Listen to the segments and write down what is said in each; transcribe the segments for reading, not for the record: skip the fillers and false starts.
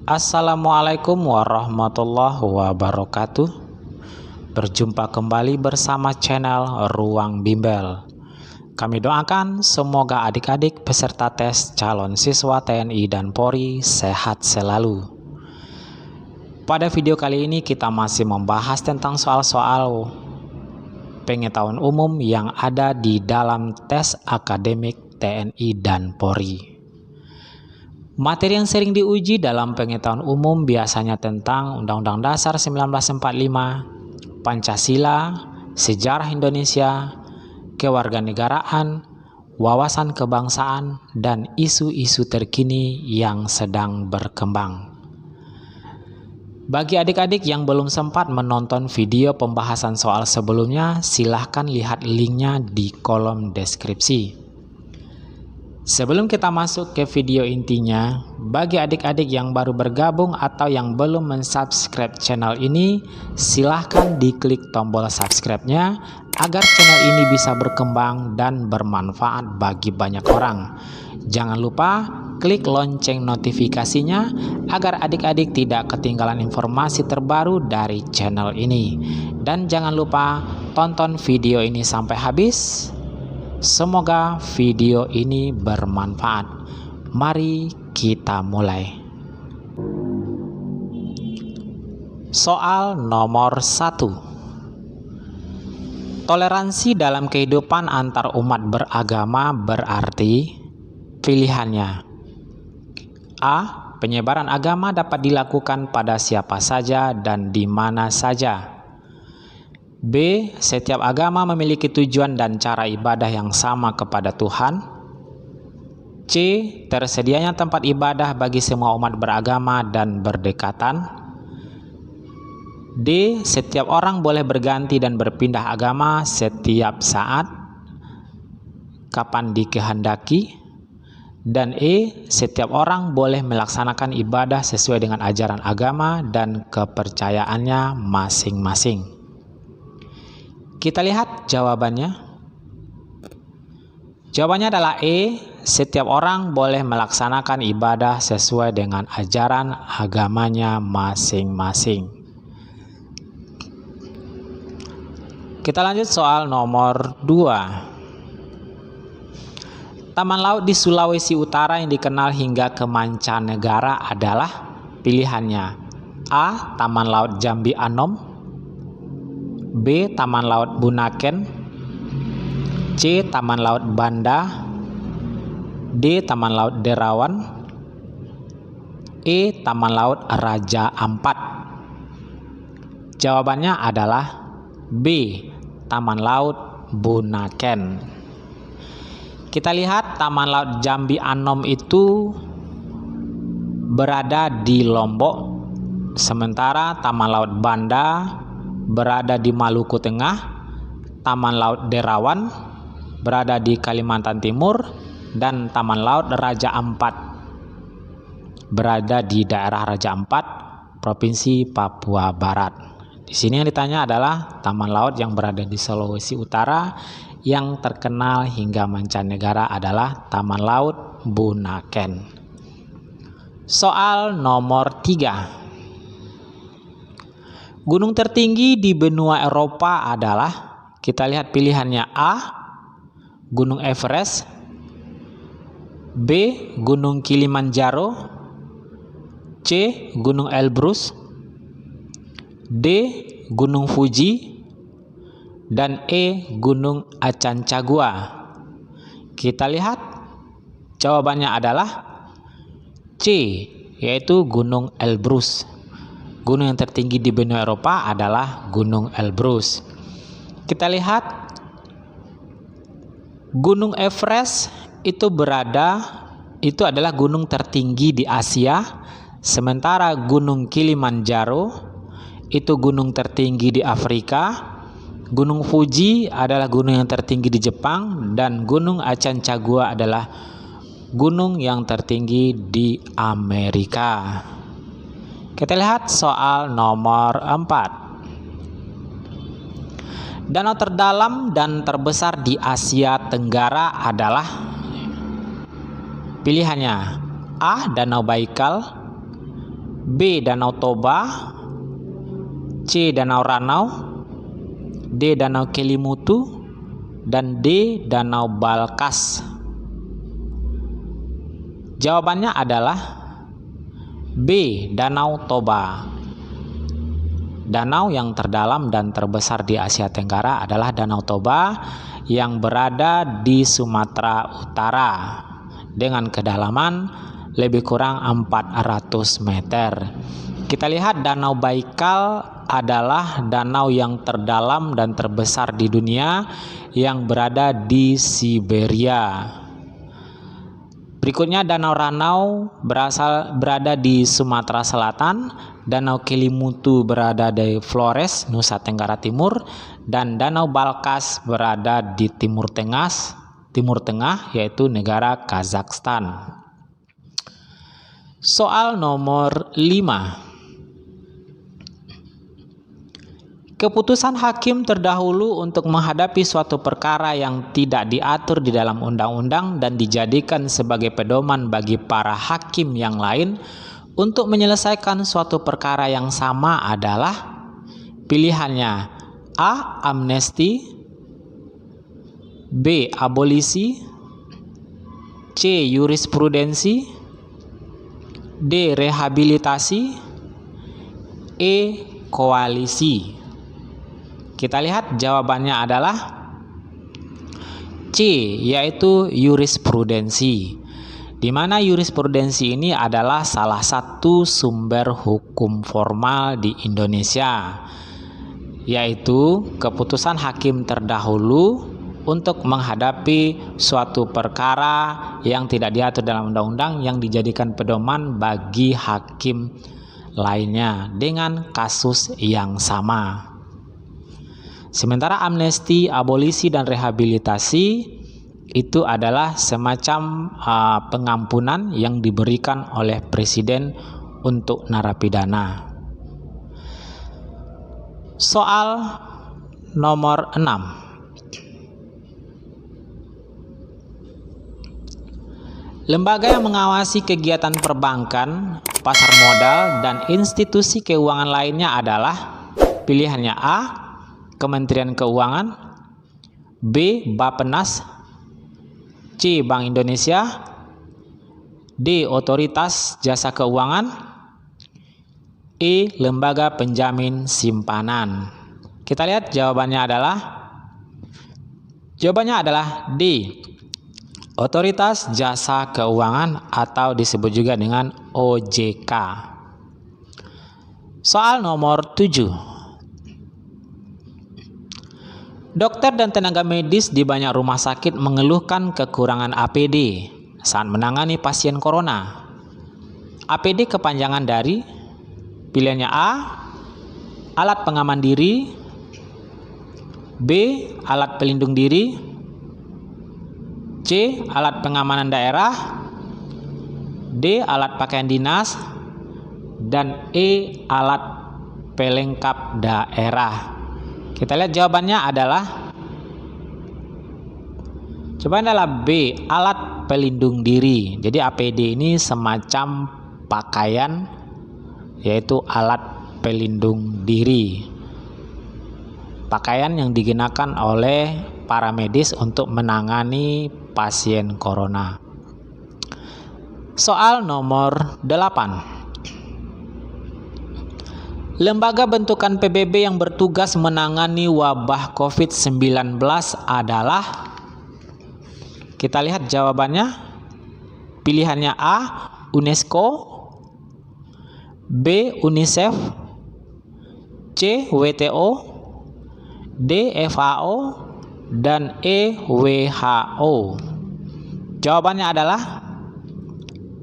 Assalamualaikum warahmatullahi wabarakatuh. Berjumpa kembali bersama channel Ruang Bimbel. Kami doakan semoga adik-adik peserta tes calon siswa TNI dan Polri sehat selalu. Pada video kali ini kita masih membahas tentang soal-soal pengetahuan umum yang ada di dalam tes akademik TNI dan Polri. Materi yang sering diuji dalam pengetahuan umum biasanya tentang Undang-Undang Dasar 1945, Pancasila, sejarah Indonesia, kewarganegaraan, wawasan kebangsaan, dan isu-isu terkini yang sedang berkembang. Bagi adik-adik yang belum sempat menonton video pembahasan soal sebelumnya, silahkan lihat linknya di kolom deskripsi. Sebelum kita masuk ke video intinya, bagi adik-adik yang baru bergabung atau yang belum mensubscribe channel ini, silahkan diklik tombol subscribe-nya agar channel ini bisa berkembang dan bermanfaat bagi banyak orang. Jangan lupa klik lonceng notifikasinya agar adik-adik tidak ketinggalan informasi terbaru dari channel ini. Dan jangan lupa tonton video ini sampai habis. Semoga video ini bermanfaat. Mari kita mulai. Soal nomor 1. Toleransi dalam kehidupan antar umat beragama berarti pilihannya. A. Penyebaran agama dapat dilakukan pada siapa saja dan di mana saja. B. Setiap agama memiliki tujuan dan cara ibadah yang sama kepada Tuhan. C. Tersedianya tempat ibadah bagi semua umat beragama dan berdekatan. D. Setiap orang boleh berganti dan berpindah agama setiap saat, kapan dikehendaki. Dan E. Setiap orang boleh melaksanakan ibadah sesuai dengan ajaran agama dan kepercayaannya masing-masing. Kita lihat jawabannya. Jawabannya adalah E. Setiap orang boleh melaksanakan ibadah sesuai dengan ajaran agamanya masing-masing. Kita lanjut soal nomor 2. Taman laut di Sulawesi Utara yang dikenal hingga ke mancanegara adalah pilihannya. A. Taman Laut Jambi Anom. B. Taman Laut Bunaken. C. Taman Laut Banda. D. Taman Laut Derawan. E. Taman Laut Raja Ampat. Jawabannya adalah B. Taman Laut Bunaken. Kita lihat Taman Laut Jambi Anom itu berada di Lombok, sementara Taman Laut Banda berada di Maluku Tengah, Taman Laut Derawan berada di Kalimantan Timur, dan Taman Laut Raja Ampat berada di daerah Raja Ampat, Provinsi Papua Barat. Di sini yang ditanya adalah taman laut yang berada di Sulawesi Utara yang terkenal hingga mancanegara adalah Taman Laut Bunaken. Soal nomor 3. Gunung tertinggi di benua Eropa adalah, kita lihat pilihannya. A. Gunung Everest. B. Gunung Kilimanjaro. C. Gunung Elbrus. D. Gunung Fuji. Dan E. Gunung Aconcagua. Kita lihat jawabannya adalah C, yaitu Gunung Elbrus. Gunung yang tertinggi di benua Eropa adalah Gunung Elbrus. Kita lihat Gunung Everest itu adalah gunung tertinggi di Asia, sementara Gunung Kilimanjaro itu gunung tertinggi di Afrika. Gunung Fuji adalah gunung yang tertinggi di Jepang, dan Gunung Aconcagua adalah gunung yang tertinggi di Amerika. Kita lihat soal nomor 4. Danau terdalam dan terbesar di Asia Tenggara adalah, pilihannya A. Danau Baikal. B. Danau Toba, C. Danau Ranau, D. Danau Kelimutu, dan D. Danau Balkas. Jawabannya adalah B. Danau Toba. Danau yang terdalam dan terbesar di Asia Tenggara adalah Danau Toba yang berada di Sumatera Utara dengan kedalaman lebih kurang 400 meter. Kita lihat Danau Baikal adalah danau yang terdalam dan terbesar di dunia yang berada di Siberia. Berikutnya Danau Ranau berada di Sumatera Selatan, Danau Kelimutu berada di Flores, Nusa Tenggara Timur, dan Danau Balkas berada di Timur Tengah yaitu negara Kazakhstan. Soal nomor 5. Keputusan hakim terdahulu untuk menghadapi suatu perkara yang tidak diatur di dalam undang-undang dan dijadikan sebagai pedoman bagi para hakim yang lain untuk menyelesaikan suatu perkara yang sama adalah pilihannya A. Amnesti, B. Abolisi, C. Jurisprudensi, D. Rehabilitasi, E. Koalisi. Kita lihat jawabannya adalah C, yaitu jurisprudensi. Di mana jurisprudensi ini adalah salah satu sumber hukum formal di Indonesia, yaitu keputusan hakim terdahulu untuk menghadapi suatu perkara yang tidak diatur dalam undang-undang yang dijadikan pedoman bagi hakim lainnya dengan kasus yang sama. Sementara amnesti, abolisi, dan rehabilitasi itu adalah semacam pengampunan yang diberikan oleh presiden untuk narapidana. Soal nomor 6. Lembaga yang mengawasi kegiatan perbankan, pasar modal, dan institusi keuangan lainnya adalah pilihannya A. Kementerian Keuangan, B. Bappenas, C. Bank Indonesia, D. Otoritas Jasa Keuangan, E. Lembaga Penjamin Simpanan. Kita lihat jawabannya adalah D. Otoritas Jasa Keuangan atau disebut juga dengan OJK. Soal nomor 7. Dokter dan tenaga medis di banyak rumah sakit mengeluhkan kekurangan APD saat menangani pasien corona. APD kepanjangan dari pilihannya A. Alat pengaman diri, B. Alat pelindung diri, C. Alat pengamanan daerah, D. Alat pakaian dinas, dan E. Alat pelengkap daerah. Kita lihat jawabannya adalah B. Alat pelindung diri. Jadi APD ini semacam pakaian, yaitu alat pelindung diri. Pakaian yang digunakan oleh para medis untuk menangani pasien corona. Soal nomor 8. Lembaga bentukan PBB yang bertugas menangani wabah COVID-19 adalah, kita lihat jawabannya, pilihannya A. UNESCO, B. UNICEF, C. WTO, D. FAO, dan E. WHO. Jawabannya adalah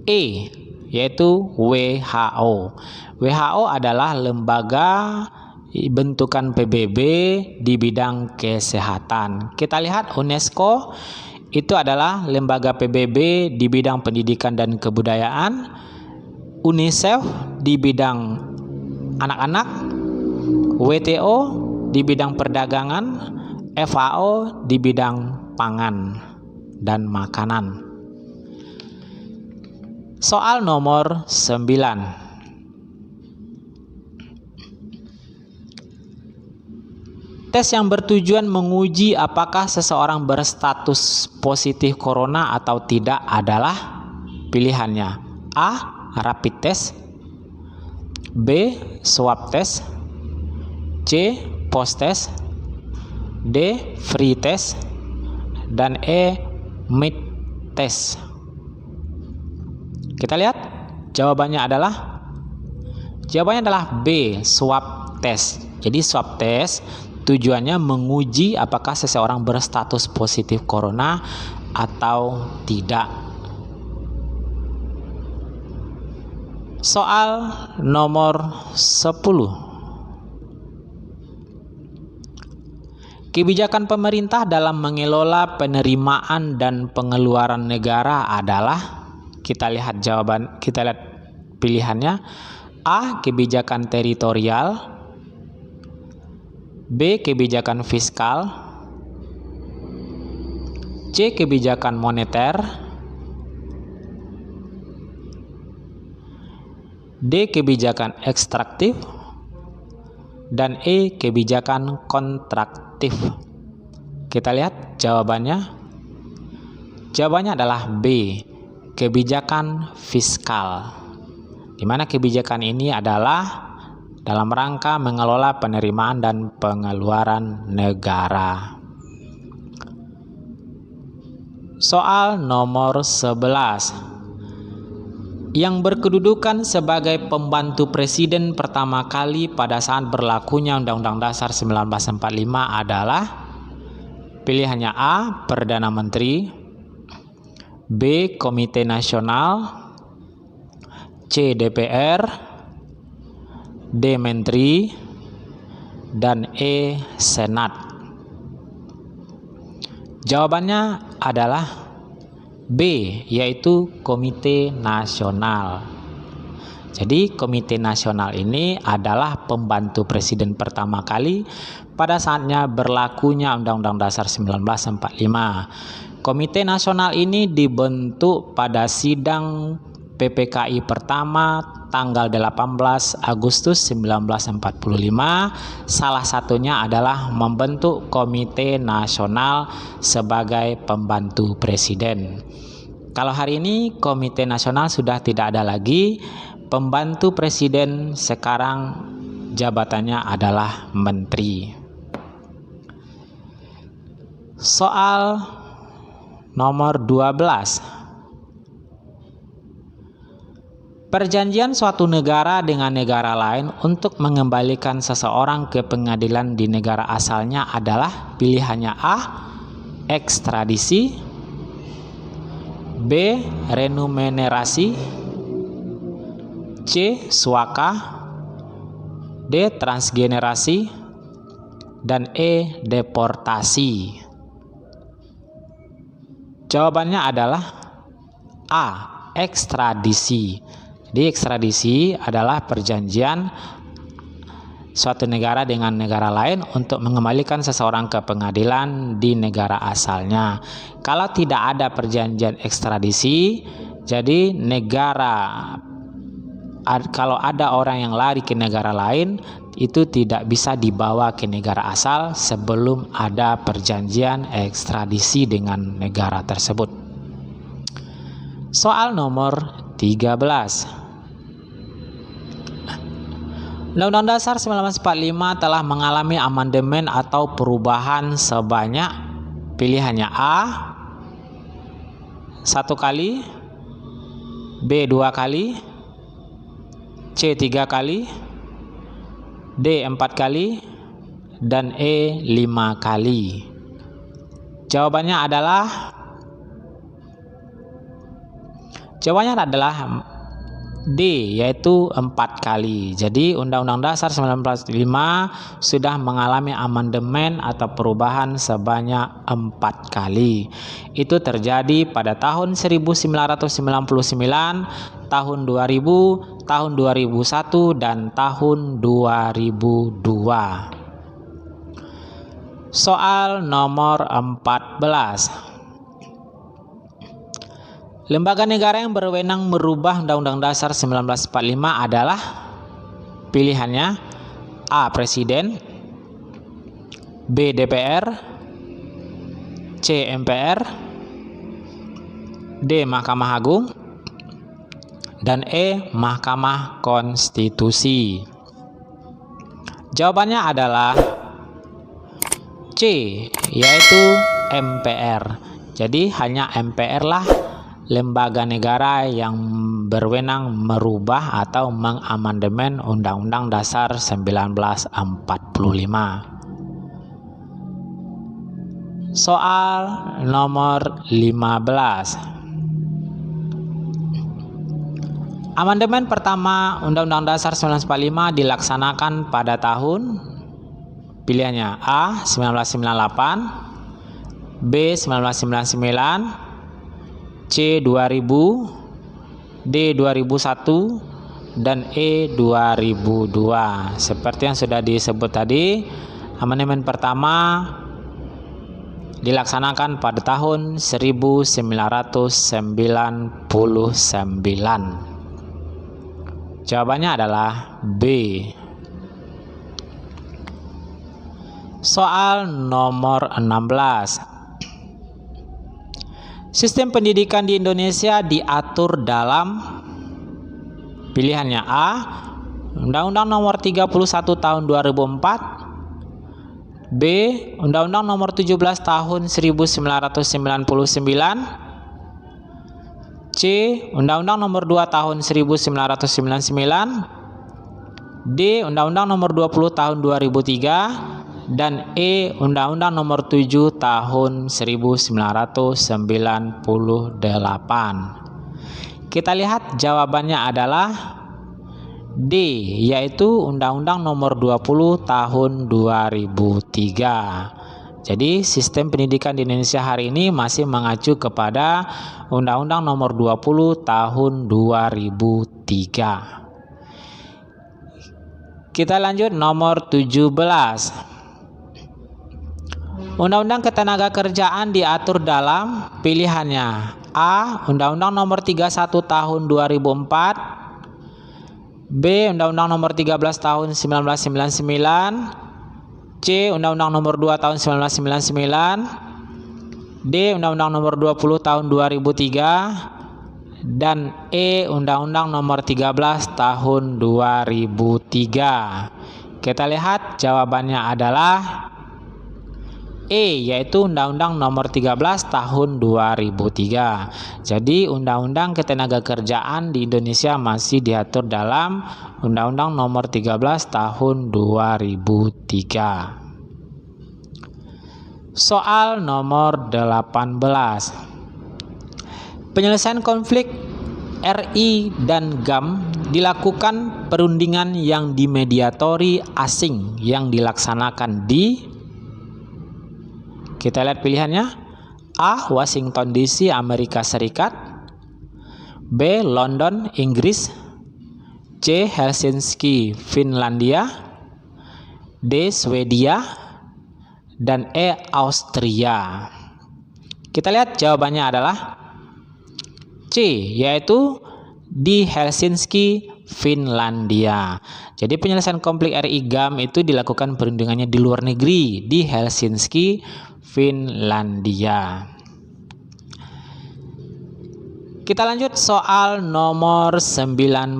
E, yaitu WHO. WHO adalah lembaga bentukan PBB di bidang kesehatan. Kita lihat UNESCO itu adalah lembaga PBB di bidang pendidikan dan kebudayaan, UNICEF di bidang anak-anak, WTO di bidang perdagangan, FAO di bidang pangan dan makanan. Soal nomor 9. Tes yang bertujuan menguji apakah seseorang berstatus positif corona atau tidak adalah pilihannya: A. Rapid test, B. Swab test, C. Post test, D. Free test, dan E. Mid test. Kita lihat jawabannya adalah B. Swab test. Jadi swab test tujuannya menguji apakah seseorang berstatus positif corona atau tidak. Soal nomor 10. Kebijakan pemerintah dalam mengelola penerimaan dan pengeluaran negara adalah, kita lihat pilihannya: A. Kebijakan teritorial, B. Kebijakan fiskal, C. Kebijakan moneter, D. Kebijakan ekstraktif, dan E. Kebijakan kontraktif. Kita lihat jawabannya. Jawabannya adalah B. Kebijakan fiskal, di mana kebijakan ini adalah dalam rangka mengelola penerimaan dan pengeluaran negara. Soal nomor 11. Yang berkedudukan sebagai pembantu presiden pertama kali pada saat berlakunya Undang-Undang Dasar 1945 adalah, pilihannya A. Perdana Menteri, B. Komite Nasional, C. DPR, D. Menteri, dan E. Senat. Jawabannya adalah B, yaitu Komite Nasional. Jadi Komite Nasional ini adalah pembantu presiden pertama kali pada saatnya berlakunya Undang-Undang Dasar 1945. Komite Nasional ini dibentuk pada sidang PPKI pertama tanggal 18 Agustus 1945. Salah satunya adalah membentuk Komite Nasional sebagai pembantu presiden. Kalau hari ini Komite Nasional sudah tidak ada lagi, pembantu presiden sekarang jabatannya adalah menteri. Soal nomor 12. Perjanjian suatu negara dengan negara lain untuk mengembalikan seseorang ke pengadilan di negara asalnya adalah, pilihannya A. Ekstradisi, B. Renumerasi, C. Suaka, D. Transgenerasi, dan E. Deportasi. Jawabannya adalah A. Ekstradisi. Jadi ekstradisi adalah perjanjian suatu negara dengan negara lain untuk mengembalikan seseorang ke pengadilan di negara asalnya. Kalau tidak ada perjanjian ekstradisi, jadi kalau ada orang yang lari ke negara lain, itu tidak bisa dibawa ke negara asal sebelum ada perjanjian ekstradisi dengan negara tersebut. Soal nomor 13. Undang-Undang Dasar 1945 telah mengalami amandemen atau perubahan sebanyak, pilihannya A. 1 kali, B. 2 kali, C. 3 kali, D. 4 kali, dan E. 5 kali. Jawabannya adalah D, yaitu 4 kali. Jadi Undang-Undang Dasar 1945 sudah mengalami amandemen atau perubahan sebanyak 4 kali. Itu terjadi pada tahun 1999, tahun 2000, tahun 2001, dan tahun 2002. Soal nomor 14. Lembaga negara yang berwenang merubah Undang-Undang Dasar 1945 adalah, pilihannya A. Presiden, B. DPR, C. MPR, D. Mahkamah Agung, dan E. Mahkamah Konstitusi. Jawabannya adalah C, yaitu MPR. Jadi hanya MPR lah lembaga negara yang berwenang merubah atau mengamandemen Undang-Undang Dasar 1945. Soal nomor 15. Amandemen pertama Undang-Undang Dasar 1945 dilaksanakan pada tahun, pilihannya A. 1998, B. 1999, C. 2000, D. 2001, dan E. 2002. Seperti yang sudah disebut tadi, amandemen pertama dilaksanakan pada tahun 1999. Jawabannya adalah B. Soal nomor 16. Sistem pendidikan di Indonesia diatur dalam, pilihannya A. Undang-Undang Nomor 31 Tahun 2004, B. Undang-Undang Nomor 17 Tahun 1999, C. Undang-Undang Nomor 2 Tahun 1999, D. Undang-Undang Nomor 20 Tahun 2003, dan E. Undang-Undang Nomor 7 Tahun 1998. Kita lihat jawabannya adalah D, yaitu Undang-Undang Nomor 20 Tahun 2003. Jadi sistem pendidikan di Indonesia hari ini masih mengacu kepada Undang-Undang Nomor 20 Tahun 2003. Kita lanjut nomor 17. Undang-Undang Ketenagakerjaan diatur dalam, pilihannya A. Undang-Undang Nomor 31 Tahun 2004, B. Undang-Undang Nomor 13 Tahun 1999, C. Undang-Undang Nomor 2 Tahun 1999, D. Undang-Undang Nomor 20 Tahun 2003, dan E. Undang-Undang Nomor 13 Tahun 2003. Kita lihat jawabannya adalah E, yaitu Undang-Undang Nomor 13 Tahun 2003. Jadi Undang-Undang Ketenagakerjaan di Indonesia masih diatur dalam Undang-Undang Nomor 13 Tahun 2003. Soal nomor 18. Penyelesaian konflik RI dan GAM dilakukan perundingan yang dimediatori asing yang dilaksanakan di, kita lihat pilihannya, A. Washington DC, Amerika Serikat, B. London, Inggris, C. Helsinki, Finlandia, D. Swedia, dan E. Austria. Kita lihat jawabannya adalah C, yaitu di Helsinki, Finlandia. Jadi penyelesaian konflik RI GAM itu dilakukan perundingannya di luar negeri, di Helsinki, Finlandia. Kita lanjut soal nomor 19.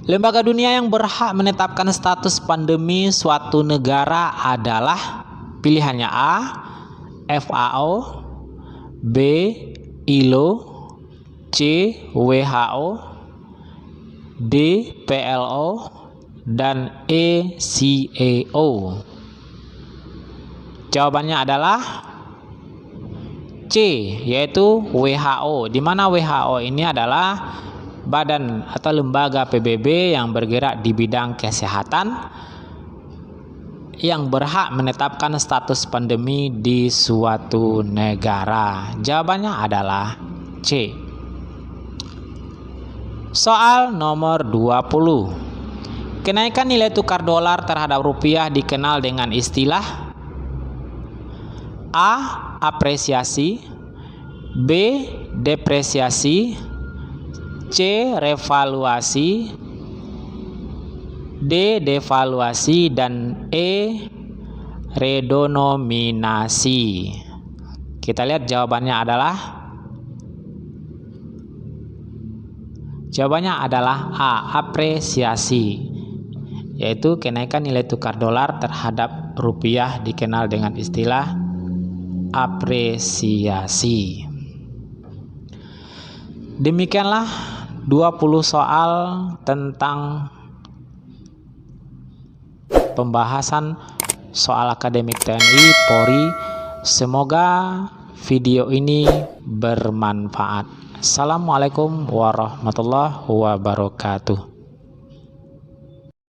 Lembaga dunia yang berhak menetapkan status pandemi suatu negara adalah, pilihannya A. FAO, B. ILO, C. WHO, D. PLO, dan E. CAO. Jawabannya adalah C, yaitu WHO, di mana WHO ini adalah badan atau lembaga PBB yang bergerak di bidang kesehatan yang berhak menetapkan status pandemi di suatu negara. Jawabannya adalah C. Soal nomor 20. Kenaikan nilai tukar dolar terhadap rupiah dikenal dengan istilah A. Apresiasi, B. Depresiasi, C. Revaluasi, D. Devaluasi, dan E. Redenominasi. Kita lihat jawabannya adalah A. Apresiasi, yaitu kenaikan nilai tukar dolar terhadap rupiah dikenal dengan istilah apresiasi. Demikianlah 20 soal tentang pembahasan soal akademik TNI Polri. Semoga video ini bermanfaat. Assalamualaikum warahmatullahi wabarakatuh.